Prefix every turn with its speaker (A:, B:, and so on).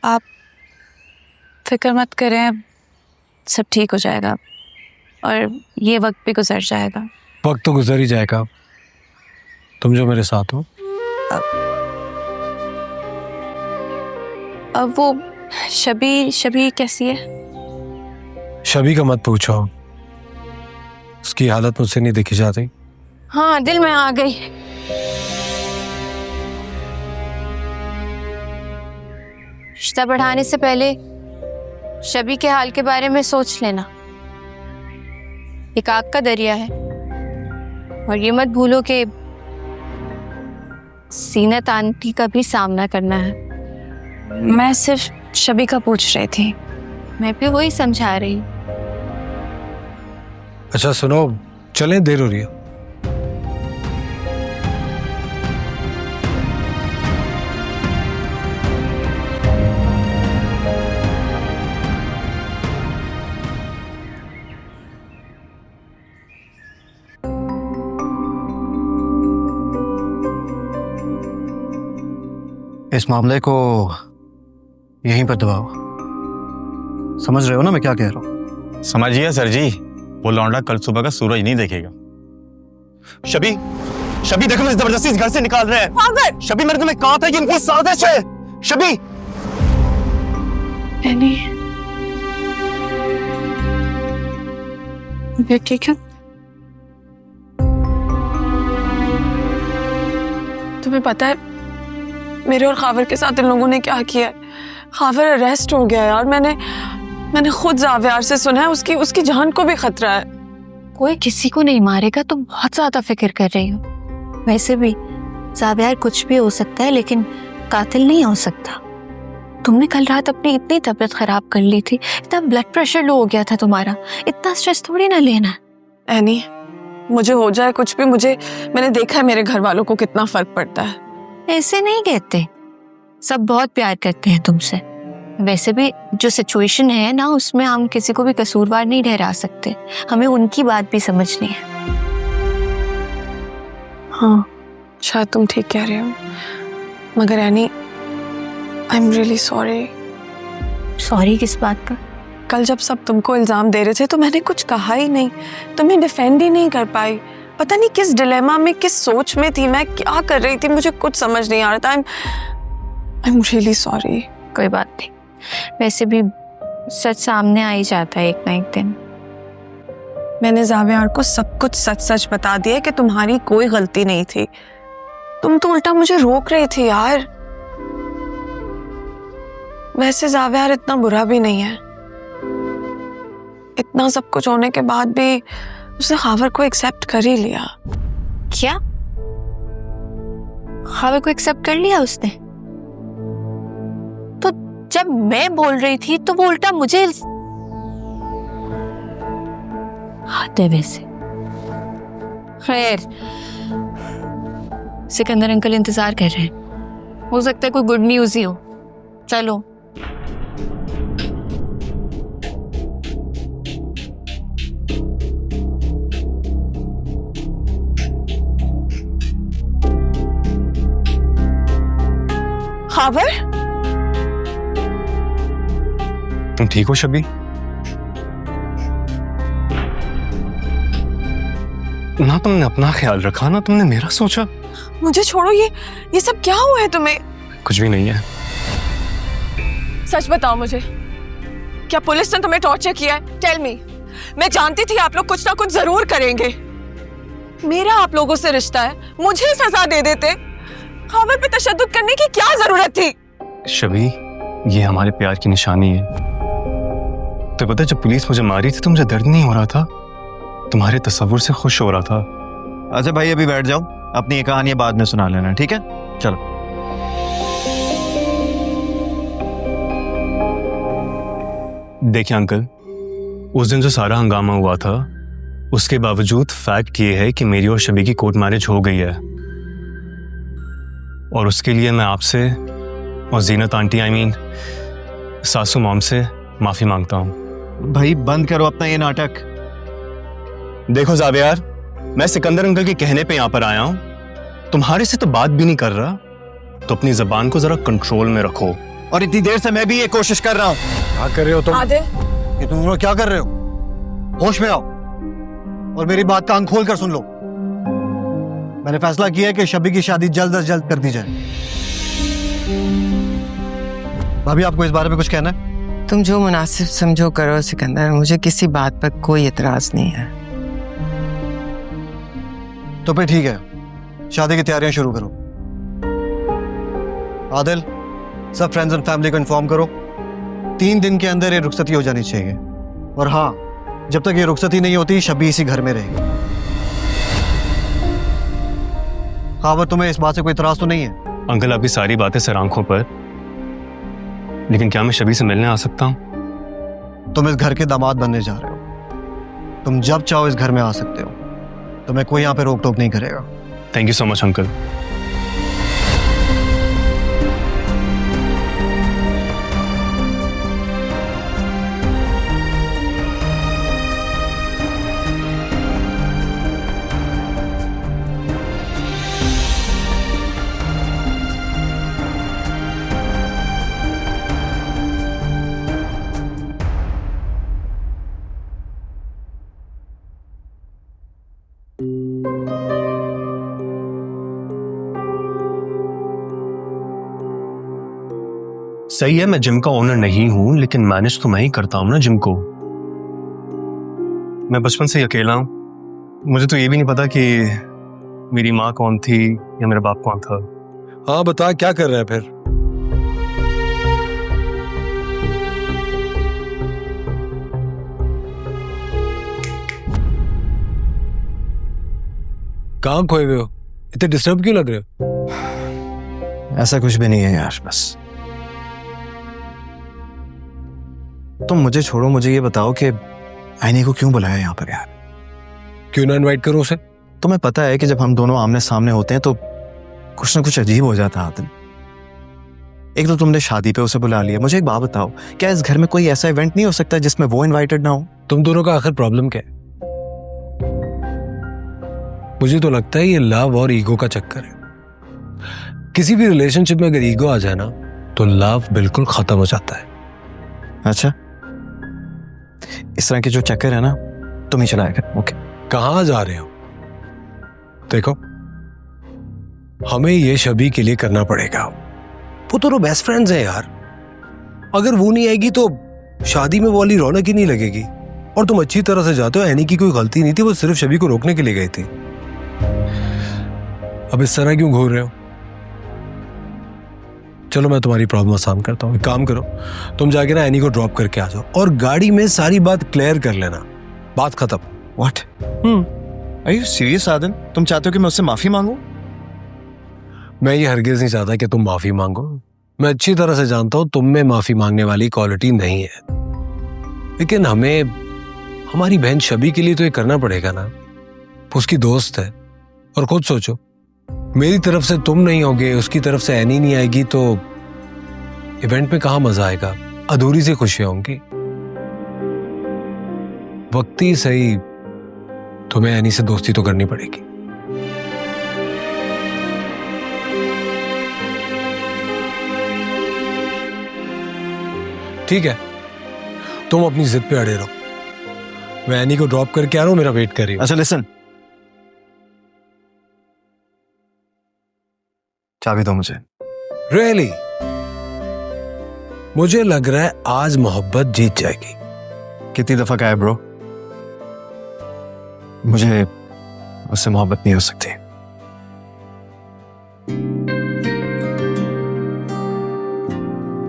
A: आप फिक्र मत करें, सब ठीक हो जाएगा और ये वक्त भी गुजर जाएगा।
B: वक्त तो गुजर ही जाएगा, तुम जो मेरे साथ हो।
A: अब वो शबी कैसी है?
B: शबी का मत पूछो, उसकी हालत मुझसे नहीं देखी जाती।
A: हाँ, दिल में आ गई। रिश्ता बढ़ाने से पहले शबी के हाल के बारे में सोच लेना। एक आग का दरिया है और ये मत भूलो कि सीनत आंटी का भी सामना करना है। मैं सिर्फ शबी का पूछ रही थी, मैं भी वही समझा रही।
B: अच्छा सुनो, चलें, देर हो रही है।
C: इस मामले को यहीं पर दबाओ। समझ रहे हो ना मैं क्या कह रहा हूँ?
D: समझिए सर जी, वो लौंडा कल सुबह का सूरज नहीं देखेगा। शबी देखो, मुझे जबरदस्ती इस घर से निकाल रहे हैं। शबी, मैंने तुम्हें कहा था कि इनकी साजिश है। शबी,
A: ये ठीक है?
E: तुम्हें पता है मेरे और खावर के साथ इन लोगों ने क्या किया है? खावर अरेस्ट हो गया यार। मैंने खुद जावेयार से सुना है उसकी जान को भी खतरा है।
A: कोई किसी को नहीं मारेगा, तुम बहुत ज्यादा फिक्र कर रही हो। वैसे भी जावेयार कुछ भी हो सकता है लेकिन कातिल नहीं हो सकता। तुमने कल रात अपनी इतनी तबीयत खराब कर ली थी, इतना ब्लड प्रेशर लो हो गया था तुम्हारा, इतना स्ट्रेस थोड़ी ना लेना है।
E: एनी, मुझे हो जाए कुछ भी, मैंने देखा है मेरे घर वालों को कितना फर्क पड़ता है।
A: ऐसे नहीं कहते, सब बहुत प्यार करते हैं तुमसे। वैसे भी जो सिचुएशन है ना, उसमें हम किसी को भी कसूरवार नहीं ठहरा सकते, हमें उनकी बात भी समझनी है।
E: हाँ, शायद तुम ठीक कह रहे हो, मगर any, I am really sorry.
A: Sorry किस बात का?
E: कल जब सब तुमको इल्जाम दे रहे थे तो मैंने कुछ कहा ही नहीं, तुम्हें डिफेंड ही नहीं कर पाई। पता नहीं किस डिलेमा में, किस सोच में थी, मैं क्या कर रही थी, मुझे कुछ समझ नहीं आ रहा था। I am really sorry.
A: कोई बात नहीं, वैसे भी सच सामने आ ही जाता है एक ना एक दिन।
E: मैंने जावेयार को सब कुछ सच सच बता दिया कि तुम्हारी कोई गलती नहीं थी। तुम तो उल्टा मुझे रोक रही थी यार। वैसे जावेयार इतना बुरा भी नहीं है। इतना सब कुछ होने के बाद भी उसने खावर को एक्सेप्ट कर ही लिया।
A: क्या? खावर को एक्सेप्ट कर लिया उसने? तो जब मैं बोल रही थी तो वो उल्टा मुझे आते। वैसे खैर, सिकंदर अंकल इंतजार कर रहे हैं, हो सकता है कोई गुड न्यूज ही हो। चलो।
E: खावर,
D: तुम ठीक हो शबी? ना तुमने अपना ख्याल रखा, ना तुमने मेरा सोचा।
E: मुझे छोड़ो, ये सब क्या हुआ है तुम्हें?
D: कुछ भी नहीं है।
E: सच बताओ मुझे, क्या पुलिस ने तुम्हें टॉर्चर किया है? Tell me. मैं जानती थी आप लोग कुछ ना कुछ जरूर करेंगे। मेरा आप लोगों से रिश्ता है, मुझे सजा दे देते। खावर पे तशद्दुद करने की क्या जरूरत थी?
D: शबी, ये हमारे प्यार की निशानी है। तो पता है, जब पुलिस मुझे मारी थी तो मुझे दर्द नहीं हो रहा था, तुम्हारे तस्वुर से खुश हो रहा था।
C: अच्छा भाई, अभी बैठ जाओ, अपनी ये कहानी बाद में सुना लेना, ठीक है? चलो।
D: देखिए अंकल, उस दिन जो सारा हंगामा हुआ था, उसके बावजूद फैक्ट ये है कि मेरी और शबी की कोर्ट मैरिज हो गई है, और उसके लिए मैं आपसे और जीनत आंटी, आई मीन सासू मॉम से माफी मांगता हूँ।
C: भाई बंद करो अपना ये नाटक।
D: देखो जावेयार, मैं सिकंदर अंकल के कहने पे यहाँ पर आया हूँ, तुम्हारे से तो बात भी नहीं कर रहा, तो अपनी जबान को जरा कंट्रोल में रखो।
C: और इतनी देर से मैं भी ये कोशिश कर रहा हूँ।
B: क्या कर रहे हो तुम?
E: आदिल,
C: कि तुम लोग क्या कर रहे हो? होश में आओ और मेरी बात कान खोल कर सुन लो। मैंने फैसला किया है कि शबी की शादी जल्द से जल्द कर दी जाए। भाभी, आपको इस बारे में कुछ कहना है?
F: तुम जो मुनासिब समझो करो सिकंदर, मुझे किसी बात पर कोई एतराज नहीं है।
C: तो फिर ठीक है, शादी की तैयारियां शुरू करो। आदिल, सब फ्रेंड्स एंड फैमिली को इन्फॉर्म करो। 3 दिन के अंदर ये रुखसती हो जानी चाहिए। और हाँ, जब तक ये रुखसती नहीं होती शबी इसी घर में रहेगी। हाँ, तुम्हें इस बात से कोई इतराज तो नहीं है?
D: अंकल, आपकी सारी बातें सर आंखों पर, लेकिन क्या मैं शबी से मिलने आ सकता हूँ?
C: तुम इस घर के दामाद बनने जा रहे हो। तुम जब चाहो इस घर में आ सकते हो। तुम्हें कोई यहाँ पे रोक टोक नहीं करेगा।
D: Thank you so much uncle. सही है, मैं जिम का ओनर नहीं हूं, लेकिन मैनेज तो मैं ही करता हूं ना जिम को। मैं बचपन से ही अकेला हूं। मुझे तो ये भी नहीं पता कि मेरी माँ कौन थी या मेरा बाप कौन था।
B: हाँ बता, क्या कर रहा है फिर? कहाँ खोए हुए हो? इतने डिस्टर्ब क्यों लग रहे हो?
C: ऐसा कुछ भी नहीं है यार, बस तुम मुझे छोड़ो। मुझे ये बताओ कि आईनी को क्यों बुलाया यहाँ पर यार?
B: क्यों ना इनवाइट करो उसे?
C: तुम्हें पता है कि जब हम दोनों आमने सामने होते हैं तो कुछ ना कुछ अजीब हो जाता है आदिल। एक तो तुमने शादी पे उसे बुला लिया। मुझे एक बात बताओ, क्या इस घर में कोई ऐसा इवेंट नहीं हो सकता जिसमें वो इनवाइटेड ना हो?
B: तुम दोनों का आखिर प्रॉब्लम क्या है? मुझे तो लगता है ये लव और ईगो का चक्कर है। किसी भी रिलेशनशिप में अगर ईगो आ जाए ना तो लव बिल्कुल खत्म हो जाता है।
C: अच्छा, इस तरह के जो चक्कर है ना, तुम ही चलाया कर। ओके,
B: कहाँ जा रहे हो? देखो, हमें ये शबी के लिए करना पड़ेगा। वो तो बेस्ट फ्रेंड्स हैं यार। अगर वो नहीं आएगी तो शादी में वो वाली रौनक ही नहीं लगेगी। और तुम अच्छी तरह से जाते हो, एनी की कोई गलती नहीं थी, वो सिर्फ शबी को रोकने के लिए गई थी। अब इस तरह क्यों घूर रहे हो? चलो मैं तुम्हारी प्रॉब्लम आसान करता हूँ। एक काम करो, तुम जाके ना एनी को ड्रॉप करके आ जाओ और गाड़ी में सारी बात क्लियर कर लेना। बात खत्म।
C: What? Are you serious Adil? तुम चाहते हो कि मैं उससे माफी मांगू?
B: मैं ये हरगिज नहीं चाहता कि तुम माफी मांगो। मैं अच्छी तरह से जानता हूं तुम में माफी मांगने वाली क्वालिटी नहीं है, लेकिन हमें हमारी बहन शबी के लिए तो ये करना पड़ेगा ना। उसकी दोस्त है। और खुद सोचो, मेरी तरफ से तुम नहीं होगे, उसकी तरफ से एनी नहीं आएगी तो इवेंट में कहां मजा आएगा? अधूरी सी खुशियां होंगी। वक्त ही सही तुम्हें एनी से दोस्ती तो करनी पड़ेगी। ठीक है, तुम अपनी जिद पे अड़े रहो। मैं एनी को ड्रॉप करके आ रहा हूं, मेरा वेट कर रही है।
C: अच्छा लिसन, चाबी दो मुझे।
B: रियली? मुझे लग रहा है आज मोहब्बत जीत जाएगी।
C: कितनी दफा कहा है ब्रो, मुझे उससे मोहब्बत नहीं हो सकती।